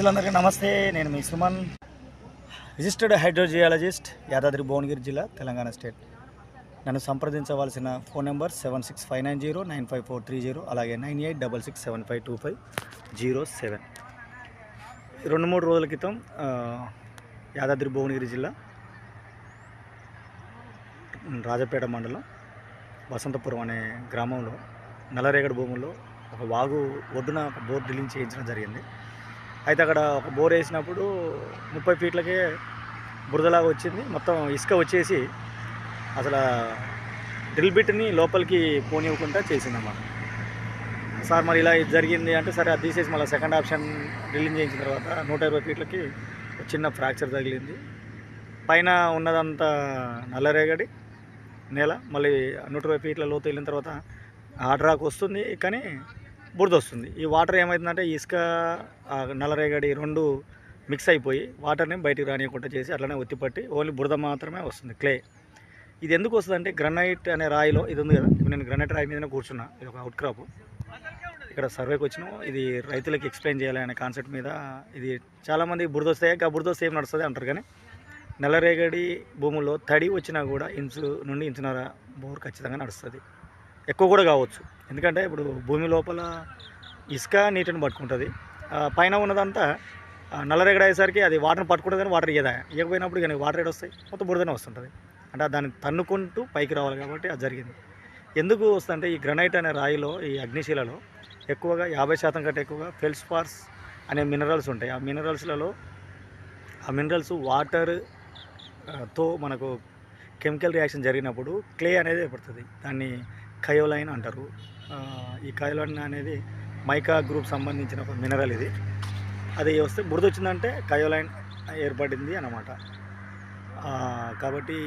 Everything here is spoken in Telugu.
అందరికీ నమస్తే. నేను మీ సుమన్, రిజిస్టర్డ్ హైడ్రోజియాలజిస్ట్, యాదాద్రి భువనగిరి జిల్లా, తెలంగాణ స్టేట్. నన్ను సంప్రదించవలసిన ఫోన్ నెంబర్ 7659095430, అలాగే 9866752507. 2-3 రోజుల క్రితం యాదాద్రి భువనగిరి జిల్లా రాజపేట మండలం వసంతపురం అనే గ్రామంలో నల్లరేగడి భూముల్లో ఒక వాగు ఒడ్డున ఒక బోర్ డ్రిల్లింగ్ చేయించడం జరిగింది. అయితే అక్కడ ఒక బోర్ వేసినప్పుడు 30 ఫీట్లకే బురదలాగా వచ్చింది. మొత్తం ఇసుక వచ్చేసి అసలు డ్రిల్ బిట్ని లోపలికి పోనివ్వకుండా చేసిందన్నమాట. సార్ మరి ఇలా జరిగింది అంటే, సరే అది తీసేసి మళ్ళీ సెకండ్ ఆప్షన్ డ్రిల్లింగ్ చేయించిన తర్వాత 120 ఫీట్లకి చిన్న ఫ్రాక్చర్ తగిలింది. పైన ఉన్నదంతా నల్లరేగడి నేల, మళ్ళీ 120 ఫీట్ల లోతు వెళ్ళిన తర్వాత హార్డ్ రాక్ వస్తుంది, కానీ బురద వస్తుంది. ఈ వాటర్ ఏమవుతుందంటే ఇసుక నల్లరేగడి 2 మిక్స్ అయిపోయి వాటర్ని బయటికి రానియకుండా చేసి అట్లనే ఒత్తిపట్టి ఓన్లీ బురద మాత్రమే వస్తుంది, క్లే. ఇది ఎందుకు వస్తుంది అంటే, గ్రనైట్ అనే రాయిలో ఇది ఉంది కదా, ఇప్పుడు నేను గ్రనైట్ రాయి మీదనే కూర్చున్నా. ఇది ఒక అవుట్ క్రాప్. ఇక్కడ సర్వేకి వచ్చినాం, ఇది రైతులకు ఎక్స్ప్లెయిన్ చేయాలి అనే కాన్సెప్ట్ మీద. ఇది చాలామంది బురద వస్తాయి, బురద వస్తే ఏం నడుస్తుంది అంటారు, కానీ నల్లరేగడి భూముల్లో తడి వచ్చినా కూడా ఇంచు నుండి ఇంచున్నర బోర్ ఖచ్చితంగా నడుస్తుంది. ఎక్కువ కూడా కావచ్చు, ఎందుకంటే ఇప్పుడు భూమి లోపల ఇసుక నీటిని పట్టుకుంటుంది. పైన ఉన్నదంతా నల్లరేగడి అయ్యేసరికి అది వాటర్ని పట్టుకుంటుంది, కానీ వాటర్ ఇవ్వకపోయినప్పుడు కానీ వాటర్ ఏడు వస్తాయి, మొత్తం బురదనే వస్తుంటుంది. అంటే దాన్ని తన్నుకుంటూ పైకి రావాలి, కాబట్టి అది జరిగింది. ఎందుకు వస్తుందంటే, ఈ గ్రనైట్ అనే రాయిలో, ఈ అగ్నిశీలలో ఎక్కువగా 50% కంటే ఎక్కువగా ఫెల్స్పార్స్ అనే మినరల్స్ ఉంటాయి. ఆ మినరల్స్ వాటర్తో మనకు కెమికల్ రియాక్షన్ జరిగినప్పుడు క్లే అనేది ఏర్పడుతుంది. దాన్ని కయోలైన్ అంటారు. ఈ కయోలైన్ అనేది మైకా గ్రూప్ సంబంధించిన ఒక మినరల్. ఇది అది వస్తే బురద వచ్చిందంటే కయోలైన్ ఏర్పడింది అన్నమాట. కాబట్టి